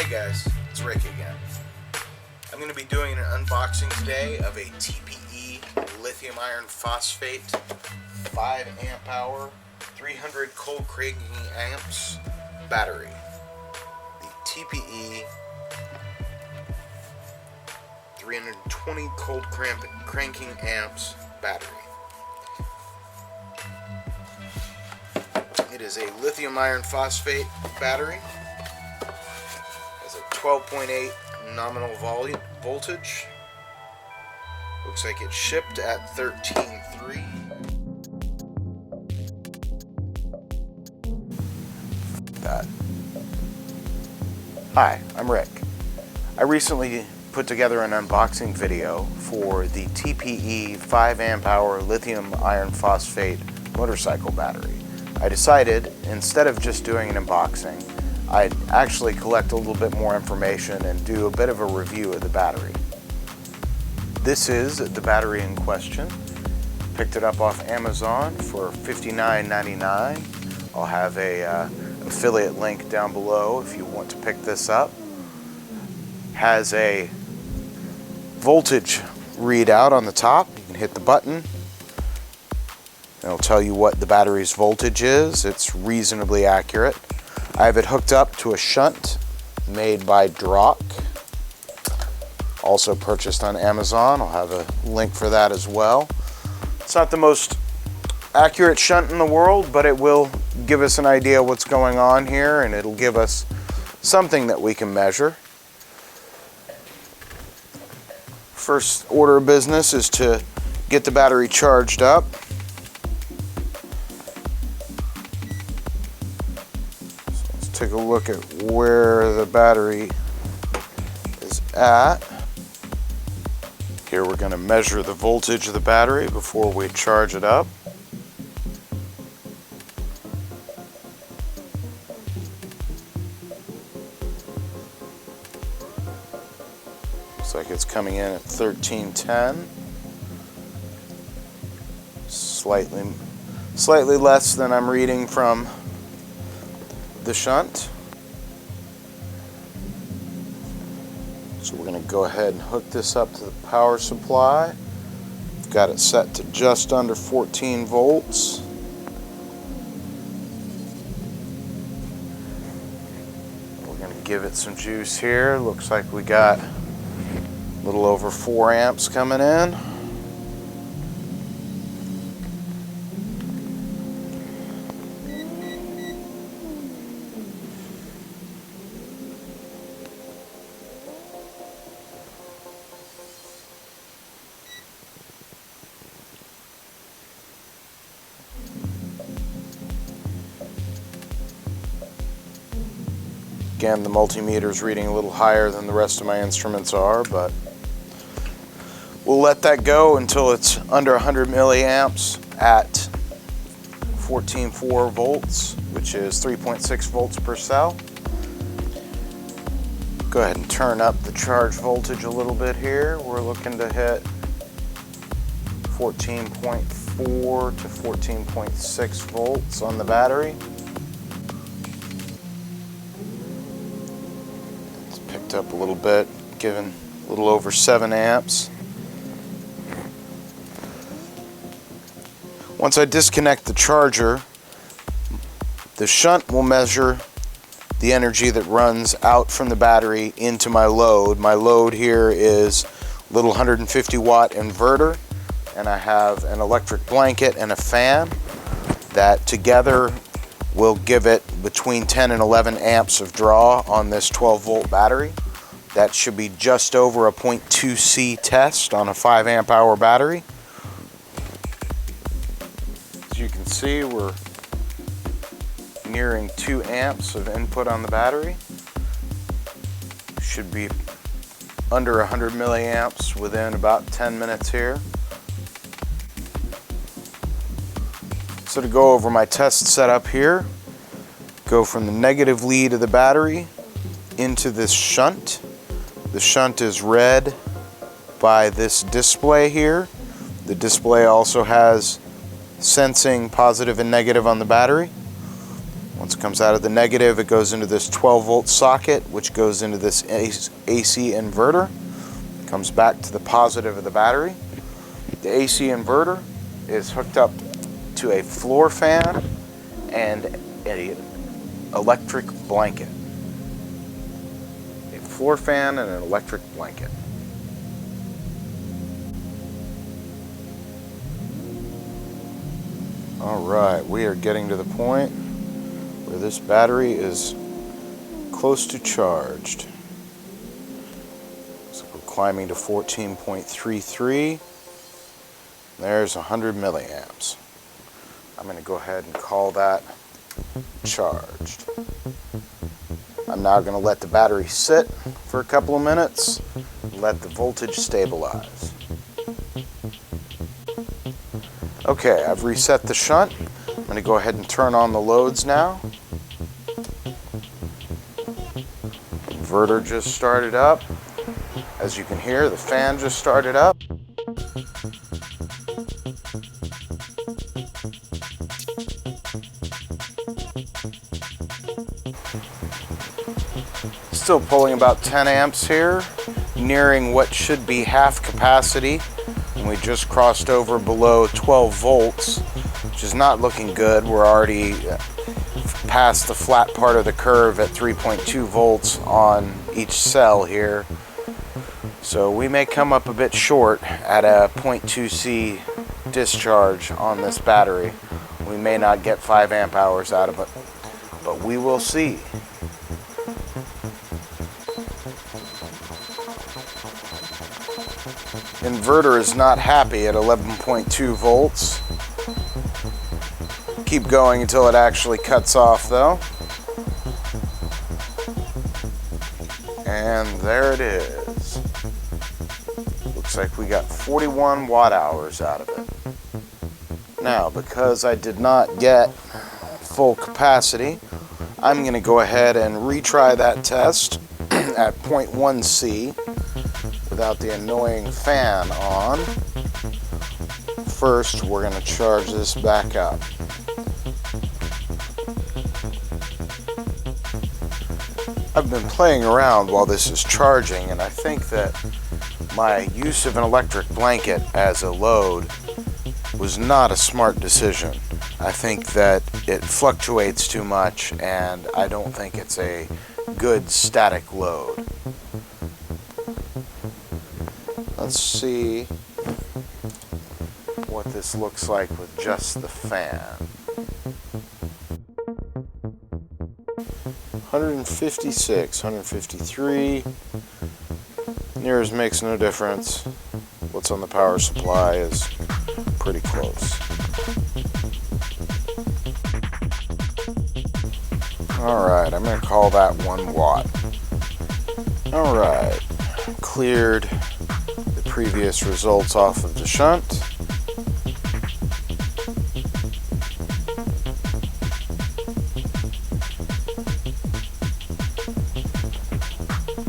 Hey guys, it's Rick again. I'm going to be doing an unboxing today of a TPE Lithium Iron Phosphate 5 amp hour 300 cold cranking amps battery. The TPE 320 cold cranking amps battery. It is a lithium iron phosphate battery. Has a 12.8 nominal voltage. Looks like it's shipped at 13.3. Hi, I'm Rick. I recently put together an unboxing video for the TPE 5 amp hour lithium iron phosphate motorcycle battery. I decided, instead of just doing an unboxing, I'd actually collect a little bit more information and do a bit of a review of the battery. This is the battery in question. Picked it up off Amazon for $59.99. I'll have a affiliate link down below if you want to pick this up. Has a voltage readout on the top. You can hit the button. It'll tell you what the battery's voltage is. It's reasonably accurate. I have it hooked up to a shunt made by Drock, also purchased on Amazon. I'll have a link for that as well. It's not the most accurate shunt in the world, but it will give us an idea what's going on here, and it'll give us something that we can measure. First order of business is to get the battery charged up. Take a look at where the battery is at. Here we're going to measure the voltage of the battery before we charge it up. Looks like it's coming in at 1310. Slightly less than I'm reading from the shunt. So we're going to go ahead and hook this up to the power supply. I've got it set to just under 14 volts. We're going to give it some juice here. Looks like we got a little over 4 amps coming in. Again, the multimeter is reading a little higher than the rest of my instruments are, but we'll let that go until it's under 100 milliamps at 14.4 volts, which is 3.6 volts per cell. Go ahead and turn up the charge voltage a little bit here. We're looking to hit 14.4 to 14.6 volts on the battery. Up a little bit, given a little over 7 amps. Once I disconnect the charger, the shunt will measure the energy that runs out from the battery into my load. My load here is a little 150 watt inverter, and I have an electric blanket and a fan that together will give it between 10 and 11 amps of draw on this 12 volt battery. That should be just over a 0.2C test on a 5 amp hour battery. As you can see, we're nearing 2 amps of input on the battery. Should be under 100 milliamps within about 10 minutes here. So to go over my test setup here, go from the negative lead of the battery into this shunt. The shunt is read by this display here. The display also has sensing positive and negative on the battery. Once it comes out of the negative, it goes into this 12-volt socket, which goes into this AC inverter. Comes back to the positive of the battery. The AC inverter is hooked up to a floor fan and an electric blanket. A floor fan and an electric blanket. Alright, we are getting to the point where this battery is close to charged. So we're climbing to 14.33. There's 100 milliamps. I'm going to go ahead and call that charged. I'm now going to let the battery sit for a couple of minutes, let the voltage stabilize. Okay, I've reset the shunt. I'm going to go ahead and turn on the loads now. Inverter just started up. As you can hear, the fan just started up. Still pulling about 10 amps here, nearing what should be half capacity. And we just crossed over below 12 volts, which is not looking good. We're already past the flat part of the curve at 3.2 volts on each cell here. So we may come up a bit short at a 0.2C discharge on this battery. We may not get 5 amp hours out of it, but we will see. Inverter is not happy at 11.2 volts. Keep going until it actually cuts off though. And there it is. Looks like we got 41 watt hours out of it. Now, because I did not get full capacity, I'm going to go ahead and retry that test at 0.1C. Without the annoying fan on. First, we're going to charge this back up. I've been playing around while this is charging, and I think that my use of an electric blanket as a load was not a smart decision. I think that it fluctuates too much, and I don't think it's a good static load. Let's see what this looks like with just the fan. 156, 153. Nears makes no difference. What's on the power supply is pretty close. Alright, I'm going to call that 1 watt. Alright, cleared previous results off of the shunt.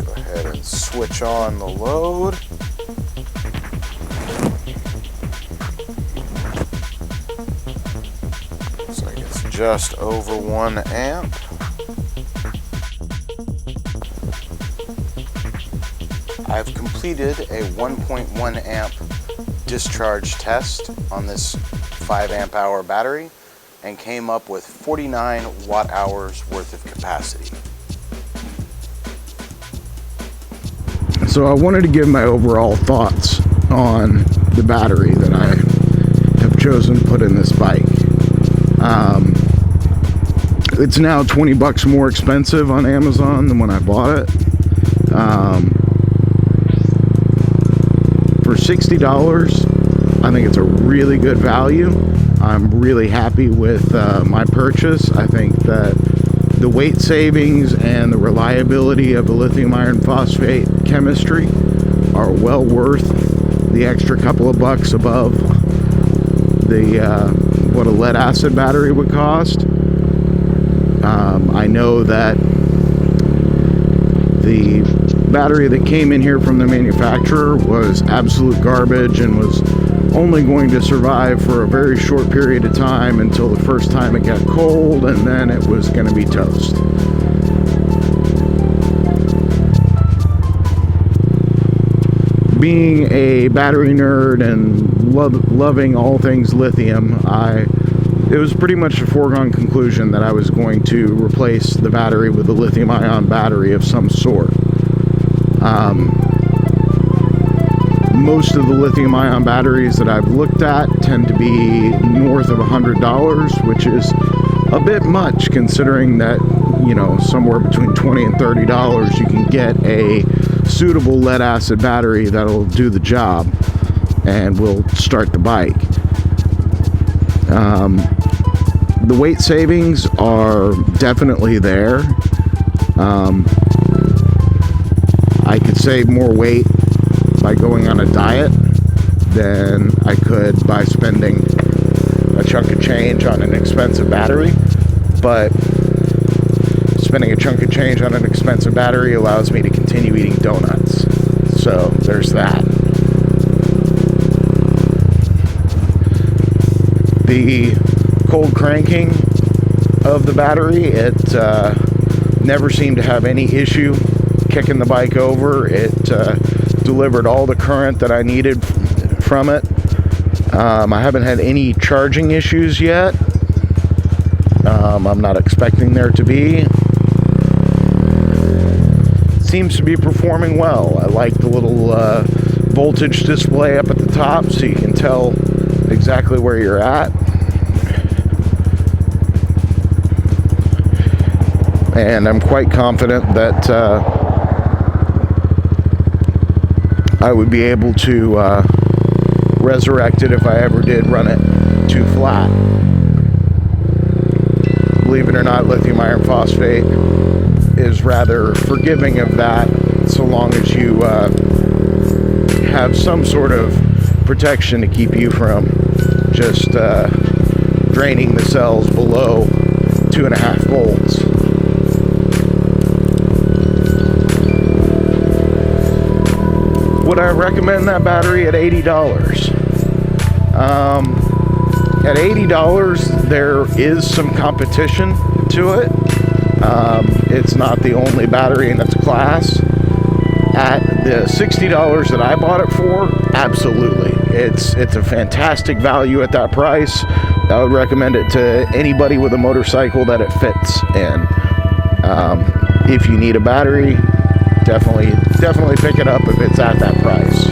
Go ahead and switch on the load. Looks like it's just over 1 amp. I've completed a 1.1 amp discharge test on this 5 amp hour battery and came up with 49 watt hours worth of capacity. So I wanted to give my overall thoughts on the battery that I have chosen to put in this bike. It's now 20 bucks more expensive on Amazon than when I bought it. For $60, I think it's a really good value. I'm really happy with my purchase. I think that the weight savings and the reliability of the lithium iron phosphate chemistry are well worth the extra couple of bucks above the what a lead acid battery would cost. I know that the battery that came in here from the manufacturer was absolute garbage and was only going to survive for a very short period of time until the first time it got cold, and then it was going to be toast. Being a battery nerd and loving all things lithium, it was pretty much a foregone conclusion that I was going to replace the battery with a lithium-ion battery of some sort. Most of the lithium-ion batteries that I've looked at tend to be north of $100, which is a bit much considering that, you know, somewhere between $20 and $30 you can get a suitable lead-acid battery that'll do the job and will start the bike. The weight savings are definitely there. I could save more weight by going on a diet than I could by spending a chunk of change on an expensive battery, but spending a chunk of change on an expensive battery allows me to continue eating donuts. So there's that. The cold cranking of the battery, it never seemed to have any issue kicking the bike over. It delivered all the current that I needed from it. I haven't had any charging issues yet. I'm not expecting there to be. Seems to be performing well. I like the little voltage display up at the top so you can tell exactly where you're at. And I'm quite confident that I would be able to resurrect it if I ever did run it too flat. Believe it or not, lithium iron phosphate is rather forgiving of that, so long as you have some sort of protection to keep you from just draining the cells below 2.5 volts. Would I recommend that battery at $80? At $80, there is some competition to it. It's not the only battery in its class. At the $60 that I bought it for, absolutely. It's a fantastic value at that price. I would recommend it to anybody with a motorcycle that it fits in. If you need a battery, definitely pick it up if it's at that price.